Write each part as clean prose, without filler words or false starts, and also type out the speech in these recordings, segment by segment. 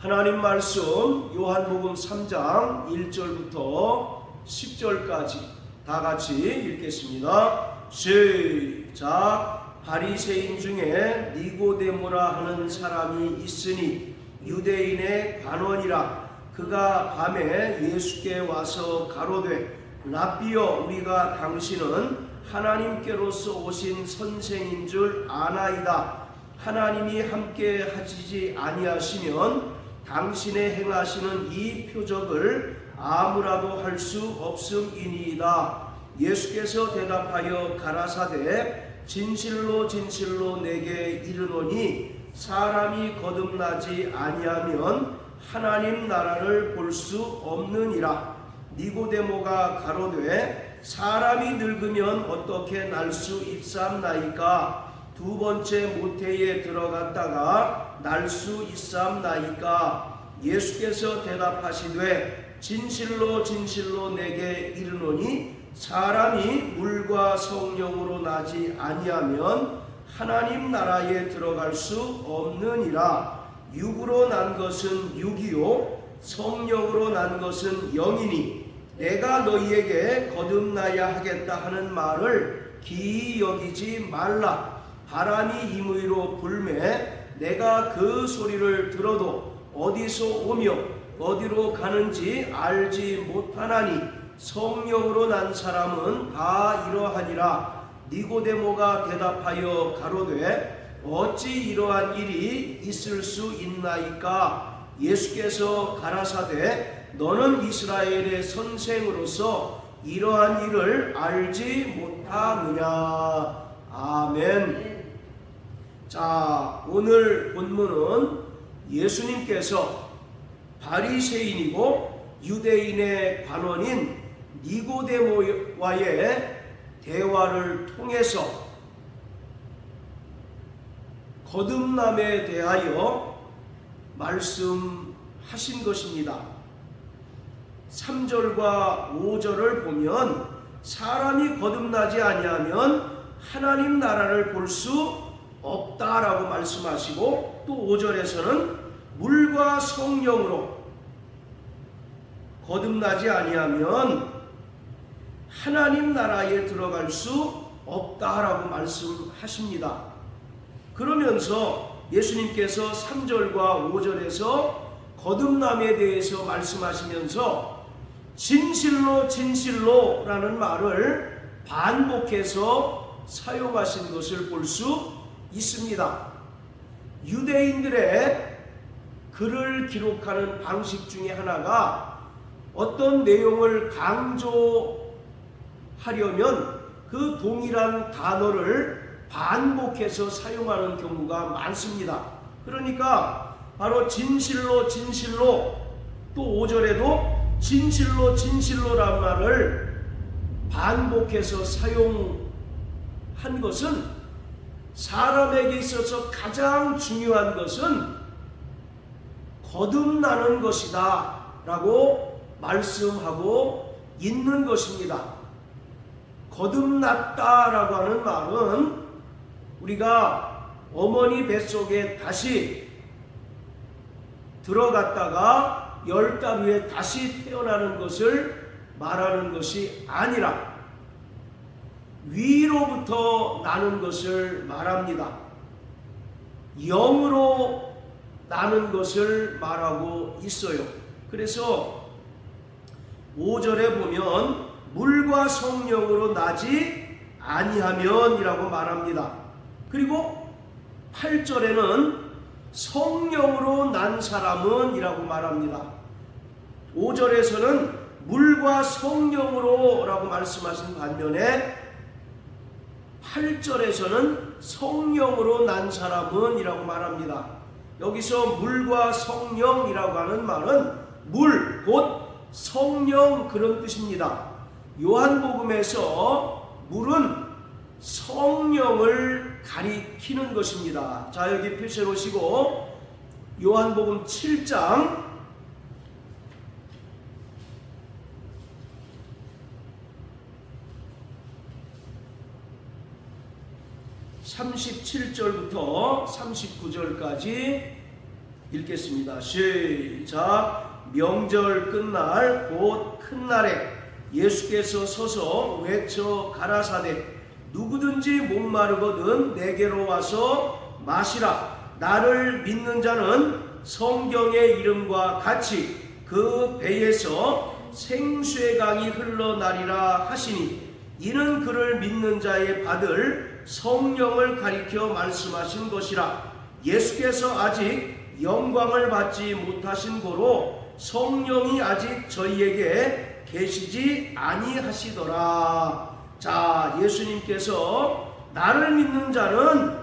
하나님 말씀 요한복음 3장 1절부터 10절까지 다 같이 읽겠습니다. 시작. 바리새인 중에 니고데모라 하는 사람이 있으니 유대인의 관원이라. 그가 밤에 예수께 와서 가로되 랍비여, 우리가 당신은 하나님께로서 오신 선생인 줄 아나이다. 하나님이 함께 하시지 아니하시면 당신의 행하시는 이 표적을 아무라도 할 수 없음이니이다. 예수께서 대답하여 가라사대 진실로 진실로 내게 이르노니 사람이 거듭나지 아니하면 하나님 나라를 볼 수 없느니라. 니고데모가 가로되 사람이 늙으면 어떻게 날 수 있삼나이까? 두 번째 모태에 들어갔다가 날 수 있삼나이까? 예수께서 대답하시되 진실로 진실로 내게 이르노니 사람이 물과 성령으로 나지 아니하면 하나님 나라에 들어갈 수 없느니라. 육으로 난 것은 육이요 성령으로 난 것은 영이니 내가 너희에게 거듭나야 하겠다 하는 말을 기이 여기지 말라. 바람이 임의로 불매 내가 그 소리를 들어도 어디서 오며 어디로 가는지 알지 못하나니 성령으로 난 사람은 다 이러하니라. 니고데모가 대답하여 가로되 어찌 이러한 일이 있을 수 있나이까? 예수께서 가라사대 너는 이스라엘의 선생으로서 이러한 일을 알지 못하느냐. 아멘. 자, 오늘 본문은 예수님께서 바리새인이고 유대인의 관원인 니고데모와의 대화를 통해서 거듭남에 대하여 말씀하신 것입니다. 3절과 5절을 보면 사람이 거듭나지 아니하면 하나님 나라를 볼 수 없다라고 말씀하시고, 또 5절에서는 물과 성령으로 거듭나지 아니하면 하나님 나라에 들어갈 수 없다라고 말씀하십니다. 그러면서 예수님께서 3절과 5절에서 거듭남에 대해서 말씀하시면서 진실로 진실로라는 말을 반복해서 사용하신 것을 볼 수 있습니다. 유대인들의 글을 기록하는 방식 중에 하나가 어떤 내용을 강조하려면 그 동일한 단어를 반복해서 사용하는 경우가 많습니다. 그러니까 바로 진실로 진실로, 또 5절에도 진실로 진실로란 말을 반복해서 사용한 것은 사람에게 있어서 가장 중요한 것은 거듭나는 것이다 라고 말씀하고 있는 것입니다. 거듭났다라고 하는 말은 우리가 어머니 뱃속에 다시 들어갔다가 10달 후에 다시 태어나는 것을 말하는 것이 아니라 위로부터 나는 것을 말합니다. 영으로 나는 것을 말하고 있어요. 그래서 5절에 보면 물과 성령으로 나지 아니하면 이라고 말합니다. 그리고 8절에는 성령으로 난 사람은 이라고 말합니다. 5절에서는 물과 성령으로 라고 말씀하신 반면에 8절에서는 성령으로 난 사람은 이라고 말합니다. 여기서 물과 성령이라고 하는 말은 물, 곧 성령, 그런 뜻입니다. 요한복음에서 물은 성령을 가리키는 것입니다. 자, 여기 표시해 놓으시고 요한복음 7장 37절부터 39절까지 읽겠습니다. 시작. 명절 끝날 곧 큰 날에 예수께서 서서 외쳐 가라사대 누구든지 목마르거든 내게로 와서 마시라. 나를 믿는 자는 성경의 이름과 같이 그 배에서 생수의 강이 흘러나리라 하시니 이는 그를 믿는 자의 받을 성령을 가리켜 말씀하신 것이라. 예수께서 아직 영광을 받지 못하신 고로 성령이 아직 저희에게 계시지 아니하시더라. 자, 예수님께서 나를 믿는 자는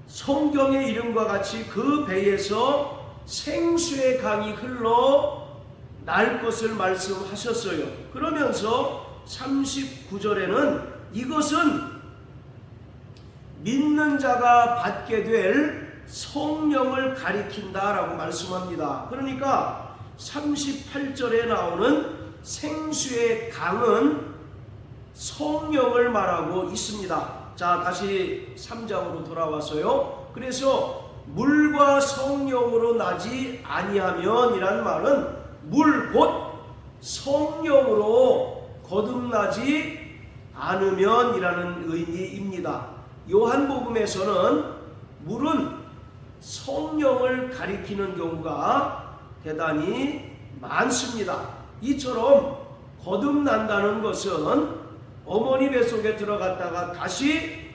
성경의 이름과 같이 그 배에서 생수의 강이 흘러 날 것을 말씀하셨어요. 그러면서 39절에는 이것은 믿는 자가 받게 될 성령을 가리킨다라고 말씀합니다. 그러니까 38절에 나오는 생수의 강은 성령을 말하고 있습니다. 자, 다시 3장으로 돌아와서요. 그래서 물과 성령으로 나지 아니하면 이란 말은 물 곧 성령으로 거듭나지 않으면 이라는 의미입니다. 요한복음에서는 물은 성령을 가리키는 경우가 대단히 많습니다. 이처럼 거듭난다는 것은 어머니 뱃속에 들어갔다가 다시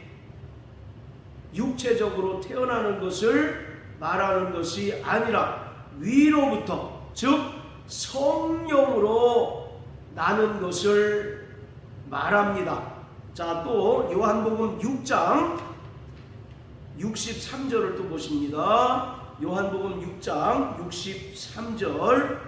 육체적으로 태어나는 것을 말하는 것이 아니라 위로부터 즉 성령으로 나는 것을 말합니다. 자, 또 요한복음 6장 63절을 또 보십니다. 요한복음 6장 63절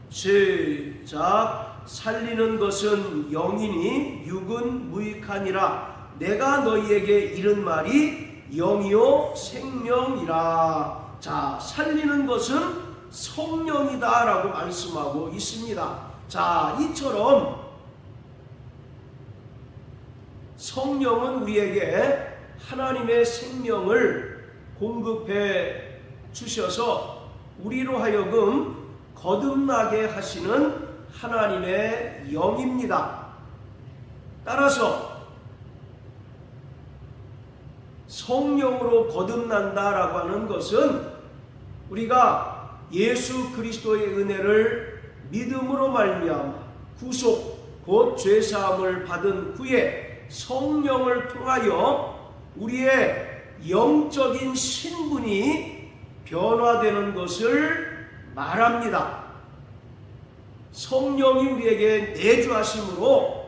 시작. 살리는 것은 영이니 육은 무익하니라. 내가 너희에게 이른 말이 영이요 생명이라. 자, 살리는 것은 성령이다 라고 말씀하고 있습니다. 자, 이처럼 성령은 우리에게 하나님의 생명을 공급해 주셔서 우리로 하여금 거듭나게 하시는 하나님의 영입니다. 따라서 성령으로 거듭난다라고 하는 것은 우리가 예수 그리스도의 은혜를 믿음으로 말미암아 구속 곧 죄사함을 받은 후에 성령을 통하여 우리의 영적인 신분이 변화되는 것을 말합니다. 성령이 우리에게 내주하심으로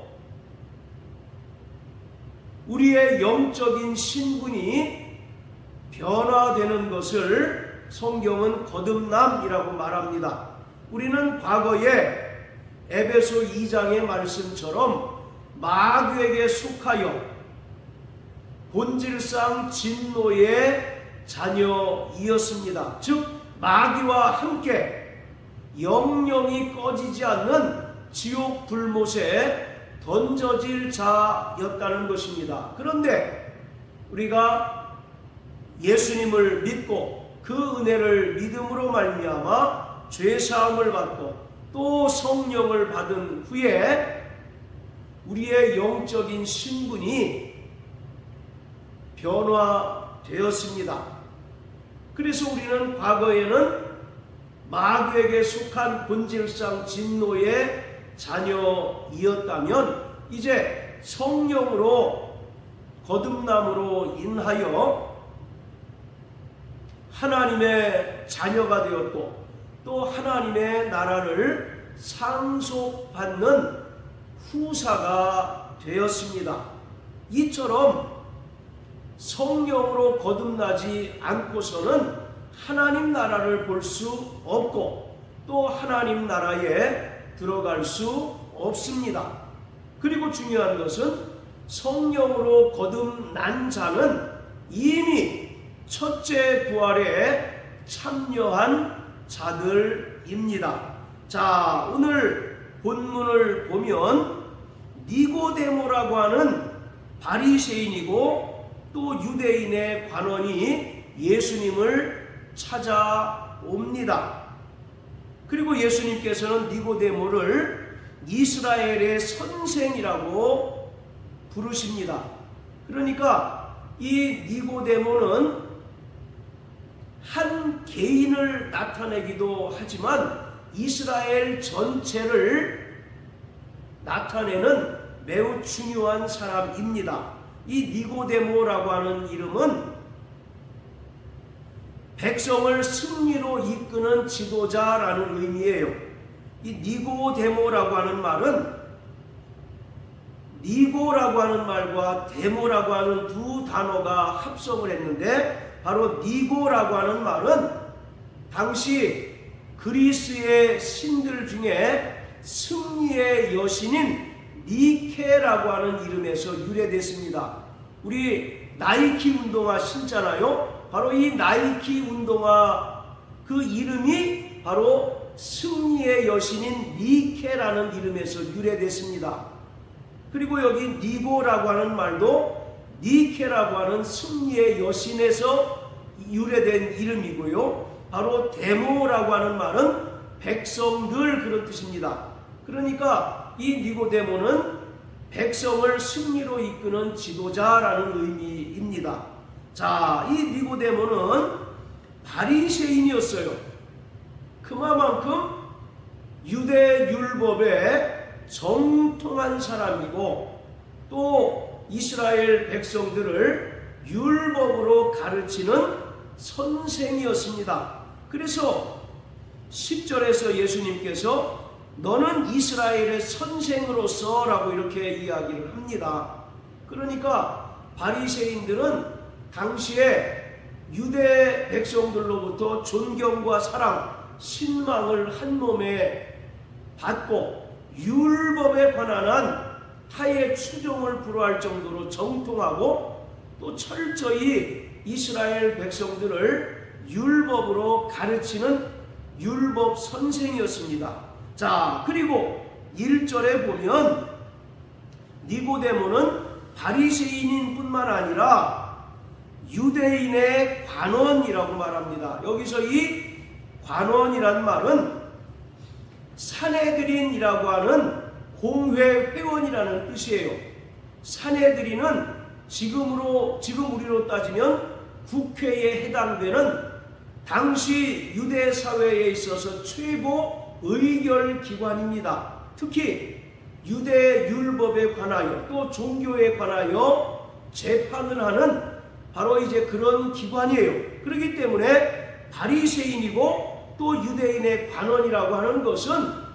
우리의 영적인 신분이 변화되는 것을 성경은 거듭남이라고 말합니다. 우리는 과거에 에베소 2장의 말씀처럼 마귀에게 속하여 본질상 진노의 자녀이었습니다. 즉 마귀와 함께 영영이 꺼지지 않는 지옥 불못에 던져질 자였다는 것입니다. 그런데 우리가 예수님을 믿고 그 은혜를 믿음으로 말미암아 죄사함을 받고 또 성령을 받은 후에 우리의 영적인 신분이 변화되었습니다. 그래서 우리는 과거에는 마귀에게 속한 본질상 진노의 자녀이었다면 이제 성령으로 거듭남으로 인하여 하나님의 자녀가 되었고 또 하나님의 나라를 상속받는 후사가 되었습니다. 이처럼 성령으로 거듭나지 않고서는 하나님 나라를 볼 수 없고 또 하나님 나라에 들어갈 수 없습니다. 그리고 중요한 것은 성령으로 거듭난 자는 이미 첫째 부활에 참여한 자들입니다. 자, 오늘 본문을 보면 니고데모라고 하는 바리새인이고 또 유대인의 관원이 예수님을 찾아옵니다. 그리고 예수님께서는 니고데모를 이스라엘의 선생이라고 부르십니다. 그러니까 이 니고데모는 한 개인을 나타내기도 하지만 이스라엘 전체를 나타내는 매우 중요한 사람입니다. 이 니고데모라고 하는 이름은 백성을 승리로 이끄는 지도자라는 의미예요. 이 니고데모라고 하는 말은 니고라고 하는 말과 데모라고 하는 두 단어가 합성을 했는데, 바로 니고라고 하는 말은 당시 그리스의 신들 중에 승리의 여신인 니케라고 하는 이름에서 유래됐습니다. 우리 나이키 운동화 신잖아요. 바로 이 나이키 운동화 그 이름이 바로 승리의 여신인 니케라는 이름에서 유래됐습니다. 그리고 여기 니고라고 하는 말도 니케라고 하는 승리의 여신에서 유래된 이름이고요. 바로 데모라고 하는 말은 백성들 그런 뜻입니다. 그러니까 이 니고데모는 백성을 승리로 이끄는 지도자라는 의미입니다. 자, 이 니고데모는 바리새인이었어요. 그만큼 유대 율법에 정통한 사람이고, 또 이스라엘 백성들을 율법으로 가르치는 선생이었습니다. 그래서 10절에서 예수님께서 너는 이스라엘의 선생으로서 라고 이렇게 이야기를 합니다. 그러니까 바리새인들은 당시에 유대 백성들로부터 존경과 사랑, 신망을 한 몸에 받고 율법에 관한 한 타의 추종을 불허할 정도로 정통하고, 또 철저히 이스라엘 백성들을 율법으로 가르치는 율법 선생이었습니다. 자, 그리고 1절에 보면 니고데모는 바리새인인 뿐만 아니라 유대인의 관원이라고 말합니다. 여기서 이 관원이란 말은 산헤드린이라고 하는 공회 회원이라는 뜻이에요. 산헤드린은 지금 우리로 따지면 국회에 해당되는 당시 유대 사회에 있어서 최고 의결 기관입니다. 특히 유대 율법에 관하여 또 종교에 관하여 재판을 하는 바로 이제 그런 기관이에요. 그렇기 때문에 바리새인이고 또 유대인의 관원이라고 하는 것은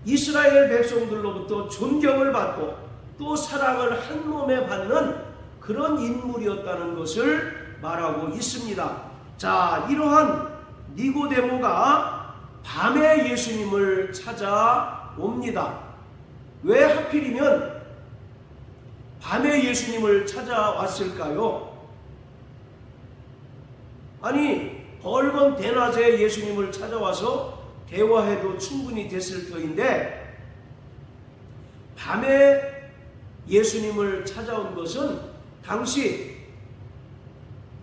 이스라엘 백성들로부터 존경을 받고 또 사랑을 한 몸에 받는 그런 인물이었다는 것을 말하고 있습니다. 자, 이러한 니고데모가 밤에 예수님을 찾아옵니다. 왜 하필이면 밤에 예수님을 찾아왔을까요? 아니, 벌건 대낮에 예수님을 찾아와서 대화해도 충분히 됐을 터인데, 밤에 예수님을 찾아온 것은 당시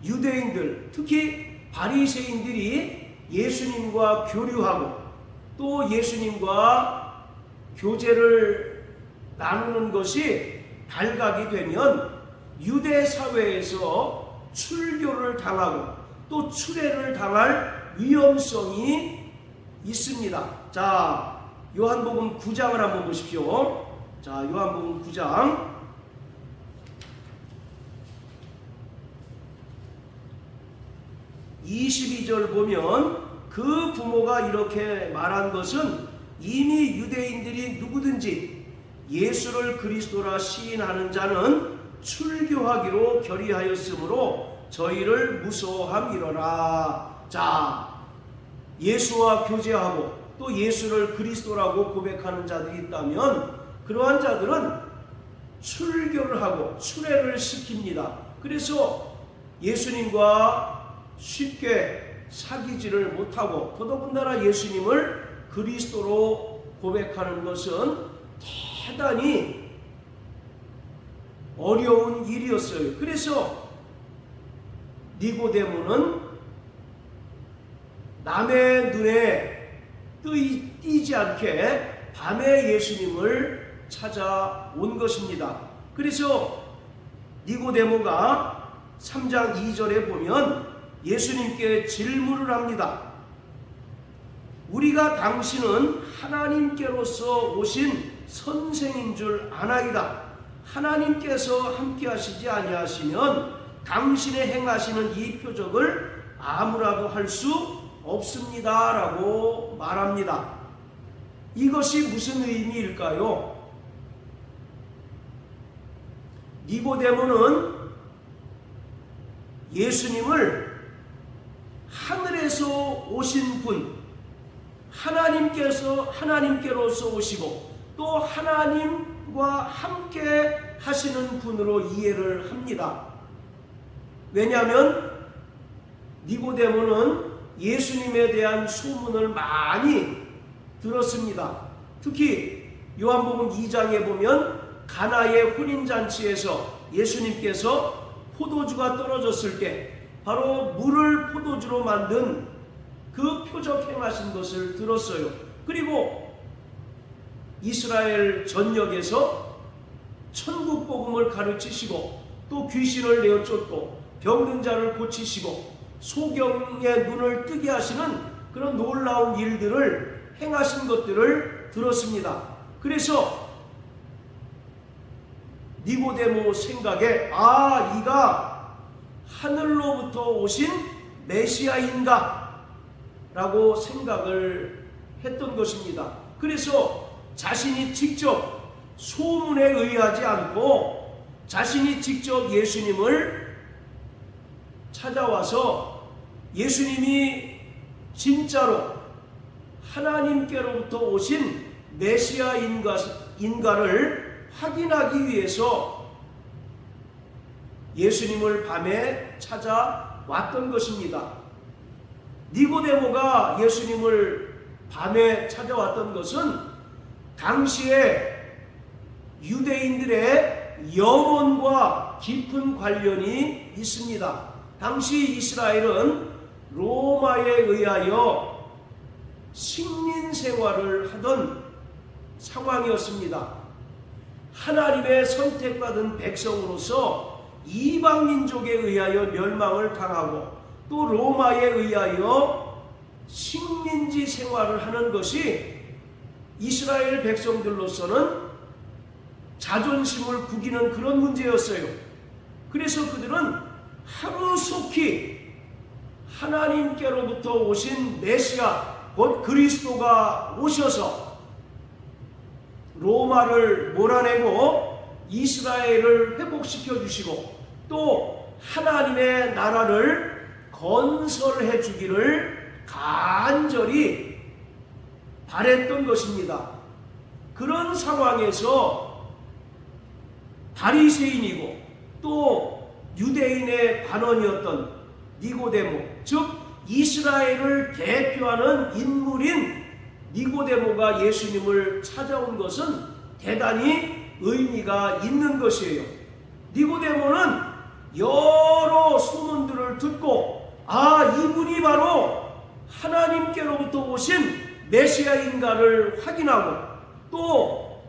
유대인들, 특히 바리새인들이 예수님과 교류하고 또 예수님과 교제를 나누는 것이 발각이 되면 유대 사회에서 출교를 당하고 또 추례를 당할 위험성이 있습니다. 자, 요한복음 9장을 한번 보십시오. 자, 요한복음 9장 22절 보면 그 부모가 이렇게 말한 것은 이미 유대인들이 누구든지 예수를 그리스도라 시인하는 자는 출교하기로 결의하였으므로 저희를 무서워함이로라. 자, 예수와 교제하고 또 예수를 그리스도라고 고백하는 자들이 있다면 그러한 자들은 출교를 하고 추례를 시킵니다. 그래서 예수님과 쉽게 사귀지를 못하고 더더군다나 예수님을 그리스도로 고백하는 것은 대단히 어려운 일이었어요. 그래서 니고데모는 남의 눈에 띄지 않게 밤에 예수님을 찾아온 것입니다. 그래서 니고데모가 3장 2절에 보면 예수님께 질문을 합니다. 우리가 당신은 하나님께로서 오신 선생인 줄 아나이다. 하나님께서 함께 하시지 아니하시면 당신의 행하시는 이 표적을 아무라도 할 수 없습니다 라고 말합니다. 이것이 무슨 의미일까요? 니고데모는 예수님을 하늘에서 오신 분, 하나님께로서 오시고 또 하나님과 함께 하시는 분으로 이해를 합니다. 왜냐하면 니고데모는 예수님에 대한 소문을 많이 들었습니다. 특히 요한복음 2장에 보면 가나의 혼인잔치에서 예수님께서 포도주가 떨어졌을 때 바로 물을 포도주로 만든 그 표적 행하신 것을 들었어요. 그리고 이스라엘 전역에서 천국 복음을 가르치시고 또 귀신을 내어 쫓고 병든 자를 고치시고 소경의 눈을 뜨게 하시는 그런 놀라운 일들을 행하신 것들을 들었습니다. 그래서 니고데모 생각에 이가 하늘로부터 오신 메시아인가 라고 생각을 했던 것입니다. 그래서 자신이 직접 소문에 의하지 않고 자신이 직접 예수님을 찾아와서 예수님이 진짜로 하나님께로부터 오신 메시아인가를 확인하기 위해서 예수님을 밤에 찾아왔던 것입니다. 니고데모가 예수님을 밤에 찾아왔던 것은 당시에 유대인들의 영혼과 깊은 관련이 있습니다. 당시 이스라엘은 로마에 의하여 식민 생활을 하던 상황이었습니다. 하나님의 선택받은 백성으로서 이방 민족에 의하여 멸망을 당하고 또 로마에 의하여 식민지 생활을 하는 것이 이스라엘 백성들로서는 자존심을 구기는 그런 문제였어요. 그래서 그들은 하루속히 하나님께로부터 오신 메시아 곧 그리스도가 오셔서 로마를 몰아내고 이스라엘을 회복시켜 주시고 또 하나님의 나라를 건설해 주기를 간절히 바랬던 것입니다. 그런 상황에서 바리새인이고 또 유대인의 관원이었던 니고데모, 즉 이스라엘을 대표하는 인물인 니고데모가 예수님을 찾아온 것은 대단히 의미가 있는 것이에요. 니고데모는 여러 소문들을 듣고 이분이 바로 하나님께로부터 오신 메시아인가를 확인하고 또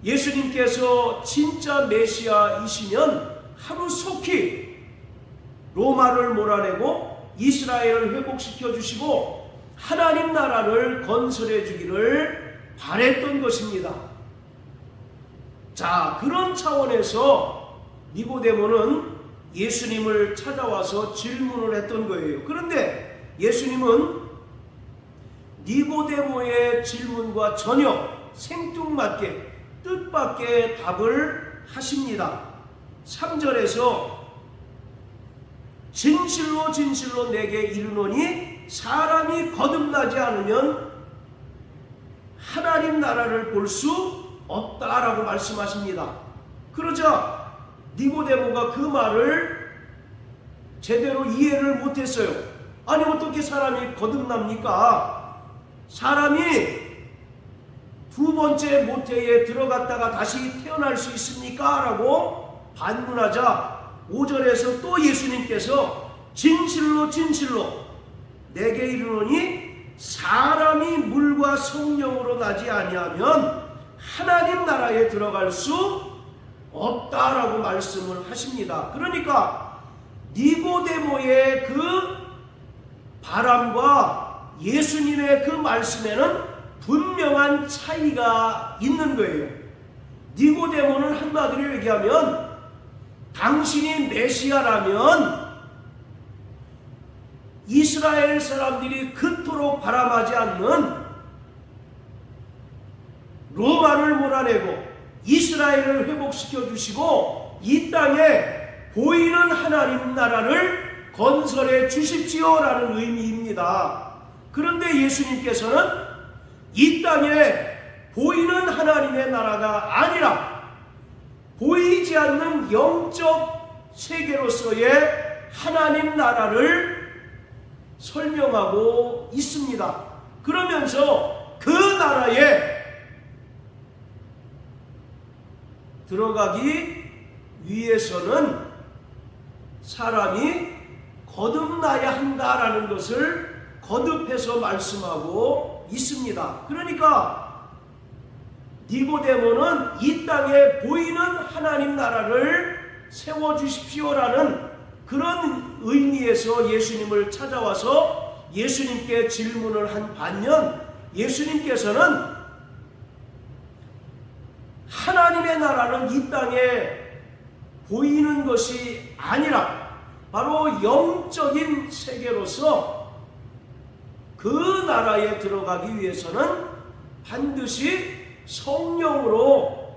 예수님께서 진짜 메시아이시면 하루속히 로마를 몰아내고 이스라엘을 회복시켜 주시고 하나님 나라를 건설해 주기를 바랬던 것입니다. 자, 그런 차원에서 니고데모는 예수님을 찾아와서 질문을 했던 거예요. 그런데 예수님은 니고데모의 질문과 전혀 생뚱맞게 뜻밖의 답을 하십니다. 3절에서 진실로 진실로 내게 이르노니 사람이 거듭나지 않으면 하나님 나라를 볼 수 없다라고 말씀하십니다. 그러자 니고데모가 그 말을 제대로 이해를 못했어요. 아니 어떻게 사람이 거듭납니까? 사람이 두 번째 모태에 들어갔다가 다시 태어날 수 있습니까? 라고 반문하자 5절에서 또 예수님께서 진실로 진실로 내게 이르노니 사람이 물과 성령으로 나지 아니하면 하나님 나라에 들어갈 수 없다라고 말씀을 하십니다. 그러니까 니고데모의 그 바람과 예수님의 그 말씀에는 분명한 차이가 있는 거예요. 니고데모는 한마디로 얘기하면 당신이 메시아라면 이스라엘 사람들이 그토록 바람하지 않는 로마를 몰아내고 이스라엘을 회복시켜 주시고 이 땅에 보이는 하나님 나라를 건설해 주십시오라는 의미입니다. 그런데 예수님께서는 이 땅에 보이는 하나님의 나라가 아니라 보이지 않는 영적 세계로서의 하나님 나라를 설명하고 있습니다. 그러면서 그 나라에 들어가기 위해서는 사람이 거듭나야 한다라는 것을 거듭해서 말씀하고 있습니다. 그러니까 니고데모는 이 땅에 보이는 하나님 나라를 세워주십시오라는 그런 의미에서 예수님을 찾아와서 예수님께 질문을 한 반면 예수님께서는 하나님의 나라는 이 땅에 보이는 것이 아니라 바로 영적인 세계로서 그 나라에 들어가기 위해서는 반드시 성령으로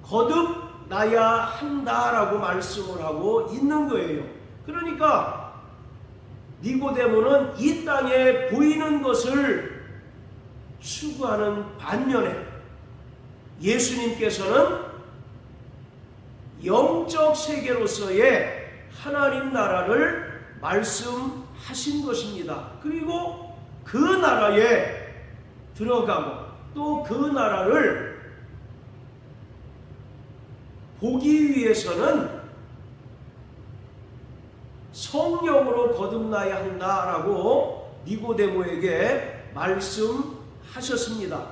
거듭나야 한다라고 말씀을 하고 있는 거예요. 그러니까 니고데모는 이 땅에 보이는 것을 추구하는 반면에 예수님께서는 영적 세계로서의 하나님 나라를 말씀하신 것입니다. 그리고 그 나라에 들어가고 또 그 나라를 보기 위해서는 성령으로 거듭나야 한다라고 니고데모에게 말씀하셨습니다.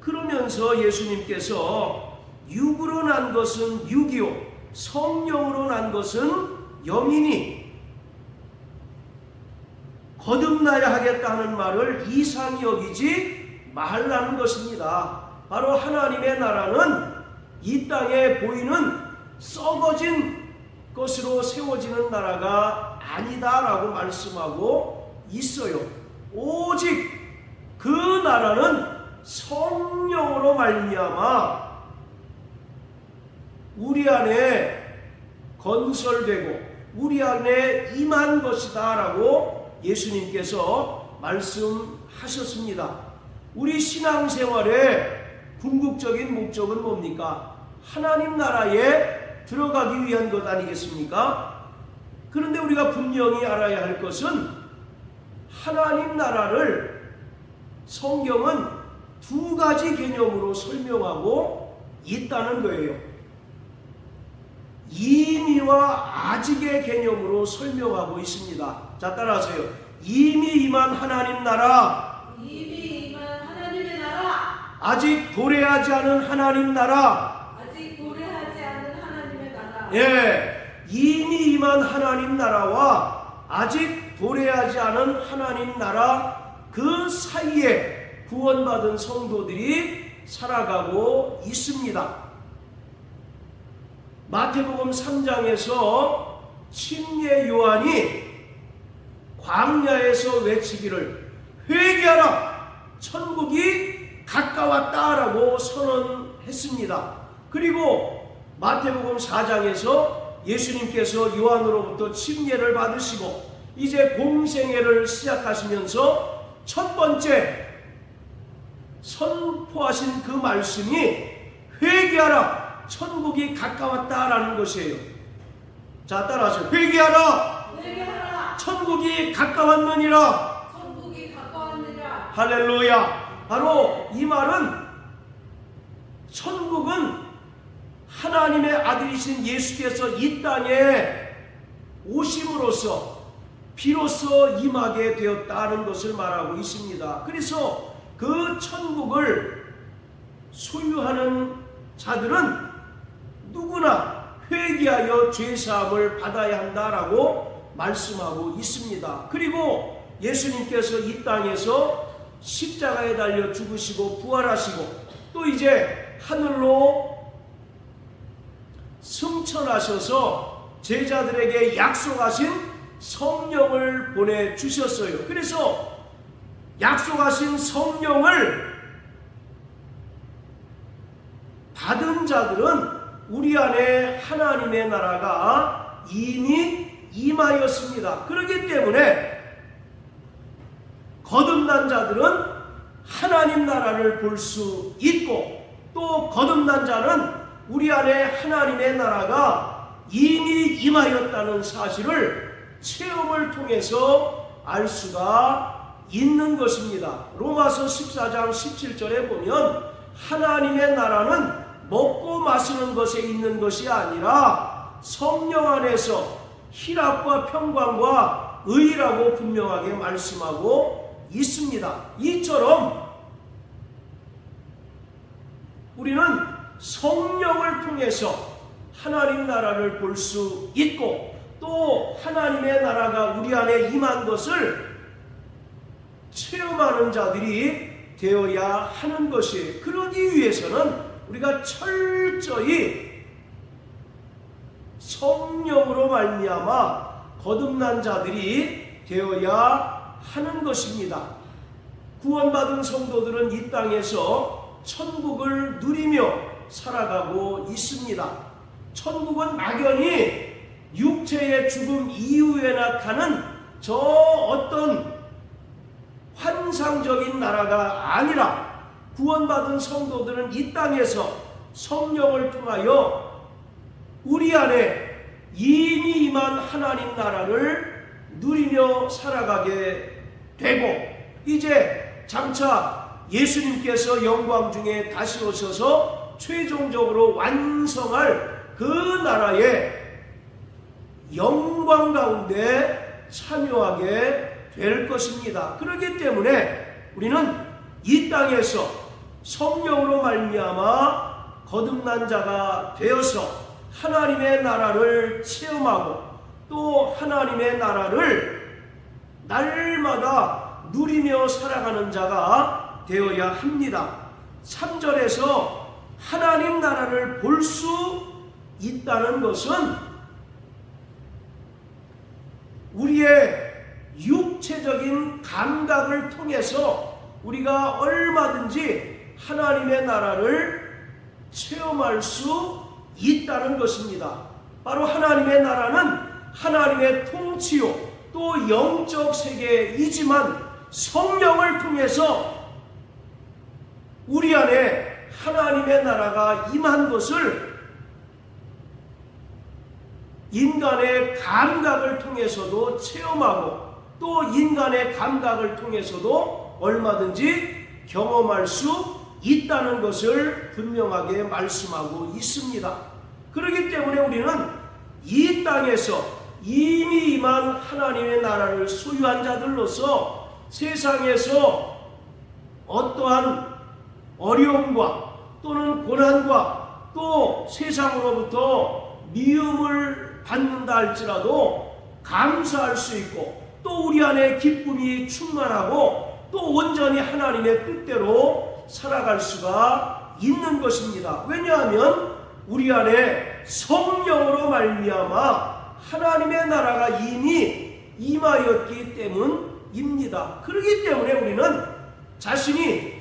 그러면서 예수님께서 육으로 난 것은 육이요 성령으로 난 것은 영이니 거듭나야 하겠다 하는 말을 이상히 여기지 말라는 것입니다. 바로 하나님의 나라는 이 땅에 보이는 썩어진 것으로 세워지는 나라가 아니다라고 말씀하고 있어요. 오직 그 나라는 성령으로 말미암아 우리 안에 건설되고 우리 안에 임한 것이다 라고 예수님께서 말씀하셨습니다. 우리 신앙생활의 궁극적인 목적은 뭡니까? 하나님 나라에 들어가기 위한 것 아니겠습니까? 그런데 우리가 분명히 알아야 할 것은 하나님 나라를 성경은 두 가지 개념으로 설명하고 있다는 거예요. 이미와 아직의 개념으로 설명하고 있습니다. 자, 따라하세요. 이미 임한 하나님 나라, 이미 임한 하나님의 나라, 아직 도래하지 않은 하나님 나라, 아직 도래하지 않은 하나님의 나라. 예, 이미 임한 하나님 나라와 아직 도래하지 않은 하나님 나라 그 사이에 구원받은 성도들이 살아가고 있습니다. 마태복음 3장에서 침례 요한이 광야에서 외치기를 회개하라 천국이 가까웠다라고 선언했습니다. 그리고 마태복음 4장에서 예수님께서 요한으로부터 침례를 받으시고 이제 공생애를 시작하시면서 첫 번째 선포하신 그 말씀이 회개하라 천국이 가까웠다라는 것이에요. 자, 따라하세요. 회개하라, 회개하라, 천국이 가까웠느니라. 천국이 가까웠느니라. 할렐루야. 바로 이 말은 천국은 하나님의 아들이신 예수께서 이 땅에 오심으로써 비로소 임하게 되었다는 것을 말하고 있습니다. 그래서 그 천국을 소유하는 자들은 누구나 회개하여 죄사함을 받아야 한다라고 말씀하고 있습니다. 그리고 예수님께서 이 땅에서 십자가에 달려 죽으시고 부활하시고 또 이제 하늘로 승천하셔서 제자들에게 약속하신 성령을 보내주셨어요. 그래서 약속하신 성령을 받은 자들은 우리 안에 하나님의 나라가 이미 임하였습니다. 그렇기 때문에 거듭난 자들은 하나님 나라를 볼 수 있고 또 거듭난 자는 우리 안에 하나님의 나라가 이미 임하였다는 사실을 체험을 통해서 알 수가 있는 것입니다. 로마서 14장 17절에 보면 하나님의 나라는 먹고 마시는 것에 있는 것이 아니라 성령 안에서 희락과 평강과 의라고 분명하게 말씀하고 있습니다. 이처럼 우리는 성령을 통해서 하나님 나라를 볼 수 있고 또 하나님의 나라가 우리 안에 임한 것을 체험하는 자들이 되어야 하는 것이에요. 그러기 위해서는 우리가 철저히 성령으로 말미암아 거듭난 자들이 되어야 하는 것입니다. 구원받은 성도들은 이 땅에서 천국을 누리며 살아가고 있습니다. 천국은 막연히 육체의 죽음 이후에 나타나는 저 어떤 환상적인 나라가 아니라 구원받은 성도들은 이 땅에서 성령을 통하여 우리 안에 이미 임한 하나님 나라를 누리며 살아가게 되고 이제 장차 예수님께서 영광 중에 다시 오셔서 최종적으로 완성할 그 나라의 영광 가운데 참여하게 될 것입니다. 그렇기 때문에 우리는 이 땅에서 성령으로 말미암아 거듭난 자가 되어서 하나님의 나라를 체험하고 또 하나님의 나라를 날마다 누리며 살아가는 자가 되어야 합니다. 3절에서 하나님 나라를 볼 수 있다는 것은 우리의 육체적인 감각을 통해서 우리가 얼마든지 하나님의 나라를 체험할 수 있다는 것입니다. 바로 하나님의 나라는 하나님의 통치요 또 영적 세계이지만 성령을 통해서 우리 안에 하나님의 나라가 임한 것을 인간의 감각을 통해서도 체험하고 또 인간의 감각을 통해서도 얼마든지 경험할 수 있다는 것을 분명하게 말씀하고 있습니다. 그렇기 때문에 우리는 이 땅에서 이미 임한 하나님의 나라를 소유한 자들로서 세상에서 어떠한 어려움과 또는 고난과 또 세상으로부터 미움을 받는다 할지라도 감사할 수 있고 또 우리 안에 기쁨이 충만하고 또 온전히 하나님의 뜻대로 살아갈 수가 있는 것입니다. 왜냐하면 우리 안에 성령으로 말미암아 하나님의 나라가 이미 임하였기 때문입니다. 그렇기 때문에 우리는 자신이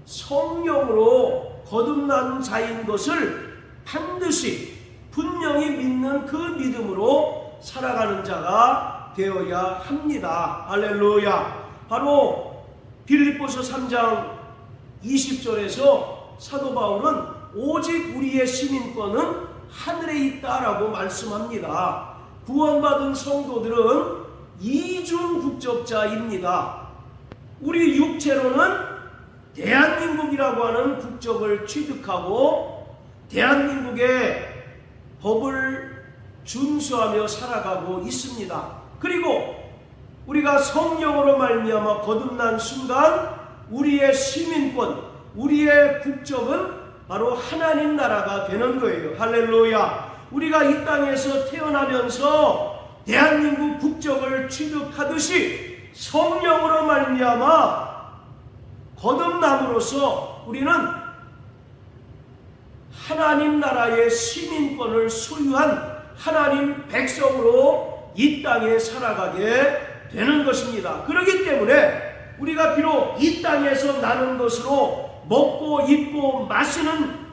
성령으로 거듭난 자인 것을 반드시 분명히 믿는 그 믿음으로 살아가는 자가 되어야 합니다. 할렐루야. 바로 빌립보서 3장 20절에서 사도 바울은 오직 우리의 시민권은 하늘에 있다라고 말씀합니다. 구원받은 성도들은 이중 국적자입니다. 우리 육체로는 대한민국이라고 하는 국적을 취득하고 대한민국의 법을 준수하며 살아가고 있습니다. 그리고 우리가 성령으로 말미암아 거듭난 순간 우리의 시민권, 우리의 국적은 바로 하나님 나라가 되는 거예요. 할렐루야. 우리가 이 땅에서 태어나면서 대한민국 국적을 취득하듯이 성령으로 말미암아 거듭남으로써 우리는 하나님 나라의 시민권을 소유한 하나님 백성으로 이 땅에 살아가게 되는 것입니다. 그렇기 때문에 우리가 비록 이 땅에서 나는 것으로 먹고 입고 마시는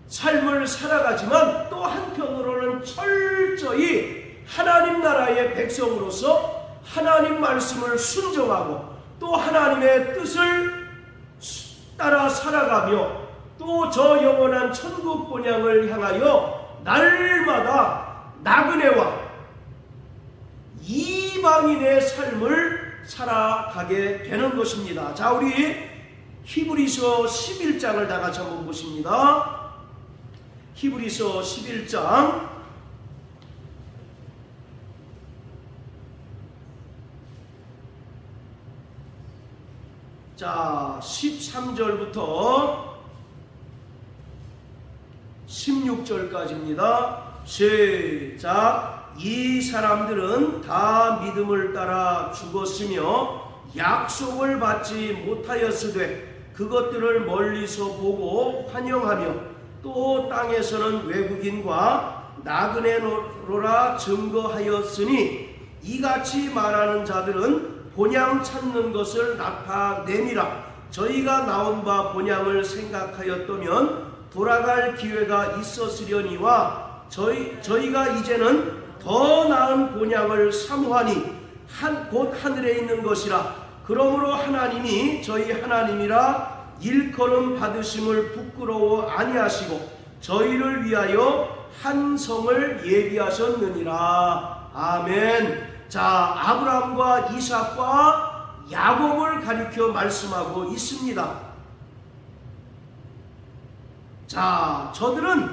삶을 살아가지만 또 한편으로는 철저히 하나님 나라의 백성으로서 하나님 말씀을 순종하고 또 하나님의 뜻을 따라 살아가며 또 저 영원한 천국 본향을 향하여 날마다 나그네와 이방인의 삶을 살아가게 되는 것입니다. 자, 우리 히브리서 11장을 다 같이 한번 보십니다. 히브리서 11장 자 13절부터 16절까지입니다. 시작. 이 사람들은 다 믿음을 따라 죽었으며 약속을 받지 못하였으되 그것들을 멀리서 보고 환영하며 또 땅에서는 외국인과 나그네로라 증거하였으니 이같이 말하는 자들은 본향 찾는 것을 나타내니라. 저희가 나온 바 본향을 생각하였다면 돌아갈 기회가 있었으려니와 저희가 이제는 더 나은 본향을 사모하니 곧 하늘에 있는 것이라. 그러므로 하나님이 저희 하나님이라 일컬음 받으심을 부끄러워 아니하시고 저희를 위하여 한 성을 예비하셨느니라. 아멘. 자, 아브라함과 이삭과 야곱을 가리켜 말씀하고 있습니다. 자, 저들은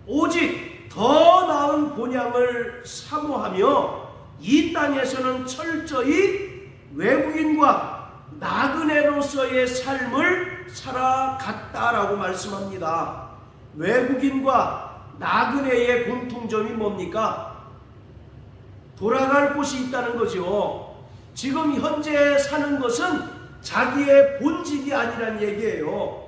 오직 더 나은 본향을 사모하며 이 땅에서는 철저히 외국인과 나그네로서의 삶을 살아갔다라고 말씀합니다. 외국인과 나그네의 공통점이 뭡니까? 돌아갈 곳이 있다는 거죠. 지금 현재 사는 것은 자기의 본집이 아니란 얘기예요.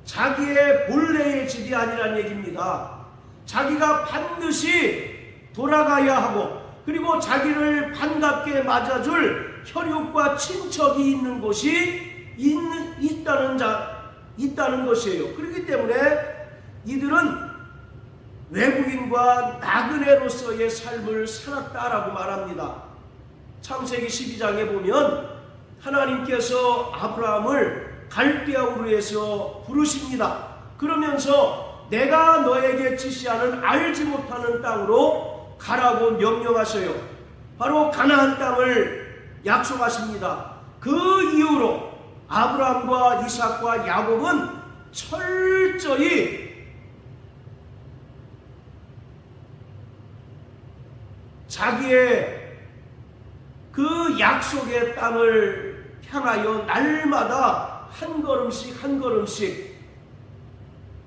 자기의 본래의 집이 아니란 얘기입니다. 자기가 반드시 돌아가야 하고 그리고 자기를 반갑게 맞아줄 혈육과 친척이 있는 곳이 있다는 것이에요. 그렇기 때문에 이들은 외국인과 나그네로서의 삶을 살았다라고 말합니다. 창세기 12장에 보면 하나님께서 아브라함을 갈대아 우르에서 부르십니다. 그러면서 내가 너에게 지시하는 알지 못하는 땅으로 가라고 명령하셔요. 바로 가나안 땅을 약속하십니다. 그 이후로 아브라함과 이삭과 야곱은 철저히 자기의 그 약속의 땅을 향하여 날마다 한 걸음씩 한 걸음씩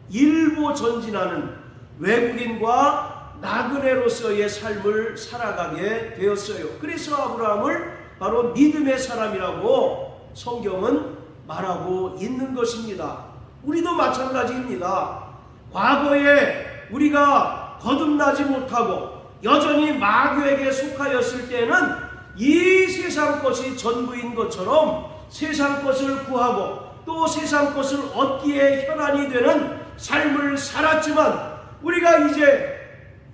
일보 전진하는 외국인과 나그네로서의 삶을 살아가게 되었어요. 그래서 아브라함을 바로 믿음의 사람이라고 성경은 말하고 있는 것입니다. 우리도 마찬가지입니다. 과거에 우리가 거듭나지 못하고 여전히 마귀에게 속하였을 때는 이 세상 것이 전부인 것처럼 세상 것을 구하고 또 세상 것을 얻기에 혈안이 되는 삶을 살았지만 우리가 이제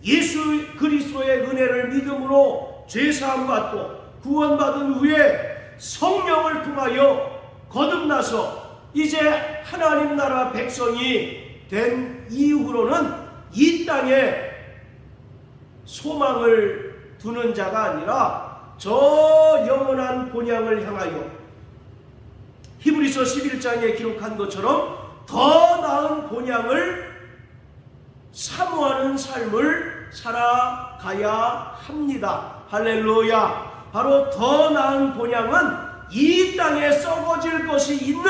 예수 그리스도의 은혜를 믿음으로 죄사함 받고 구원받은 후에 성령을 통하여 거듭나서 이제 하나님 나라 백성이 된 이후로는 이 땅에 소망을 두는 자가 아니라 저 영원한 본향을 향하여 히브리서 11장에 기록한 것처럼 더 나은 본향을 사모하는 삶을 살아가야 합니다. 할렐루야. 바로 더 나은 본향은 이 땅에 썩어질 것이 있는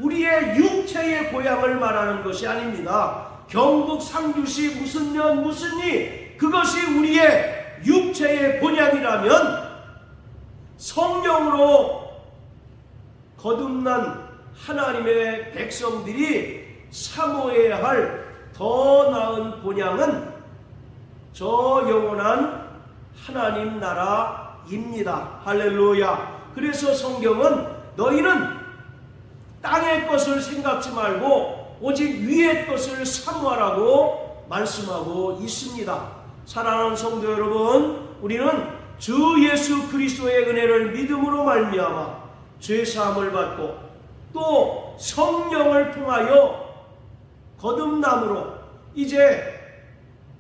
우리의 육체의 고향을 말하는 것이 아닙니다. 경북 상주시 무슨 년 무슨 이, 그것이 우리의 육체의 본향이라면 성령으로 거듭난 하나님의 백성들이 사모해야 할 더 나은 본향은 저 영원한 하나님 나라입니다. 할렐루야. 그래서 성경은 너희는 땅의 것을 생각지 말고 오직 위의 것을 사모하라고 말씀하고 있습니다. 사랑하는 성도 여러분, 우리는 주 예수 그리스도의 은혜를 믿음으로 말미암아 죄사함을 받고 또 성령을 통하여 거듭남으로 이제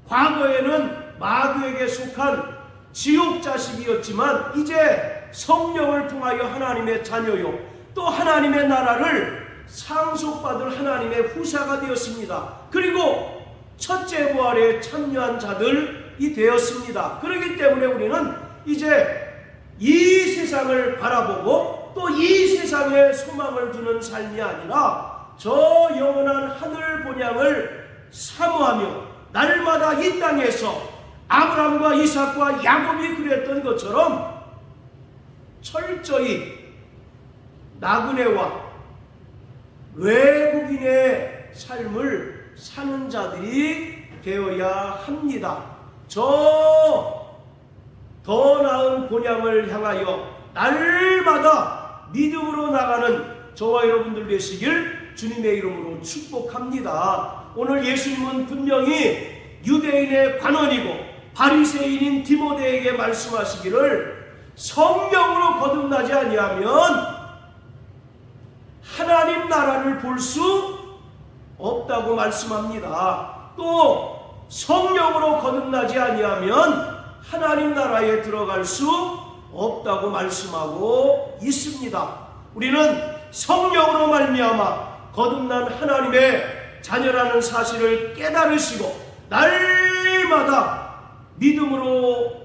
과거에는 마귀에게 속한 지옥 자식이었지만 이제 성령을 통하여 하나님의 자녀요 또 하나님의 나라를 상속받을 하나님의 후사가 되었습니다. 그리고 첫째 부활에 참여한 자들이 되었습니다. 그렇기 때문에 우리는 이제 이 세상을 바라보고 또 이 세상에 소망을 두는 삶이 아니라 저 영원한 하늘 본향을 사모하며 날마다 이 땅에서 아브라함과 이삭과 야곱이 그랬던 것처럼 철저히 나그네와 외국인의 삶을 사는 자들이 되어야 합니다. 저 더 나은 본향을 향하여 날마다 믿음으로 나가는 저와 여러분들 되시길 주님의 이름으로 축복합니다. 오늘 예수님은 분명히 유대인의 관원이고 바리새인인 디모데에게 말씀하시기를 성령으로 거듭나지 아니하면 하나님 나라를 볼 수 없다고 말씀합니다. 또 성령으로 거듭나지 아니하면 하나님 나라에 들어갈 수 없다고 말씀하고 있습니다. 우리는 성령으로 말미암아 거듭난 하나님의 자녀라는 사실을 깨달으시고 날마다 믿음으로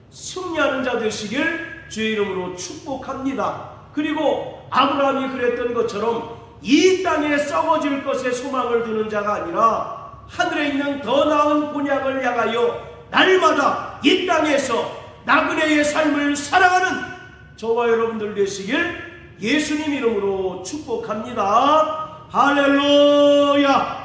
승리하는 자 되시길 주의 이름으로 축복합니다. 그리고 아브라함이 그랬던 것처럼 이 땅에 썩어질 것에 소망을 두는 자가 아니라 하늘에 있는 더 나은 본향을 향하여 날마다 이 땅에서 나그네의 삶을 살아가는 저와 여러분들 되시길 예수님 이름으로 축복합니다. 할렐루야.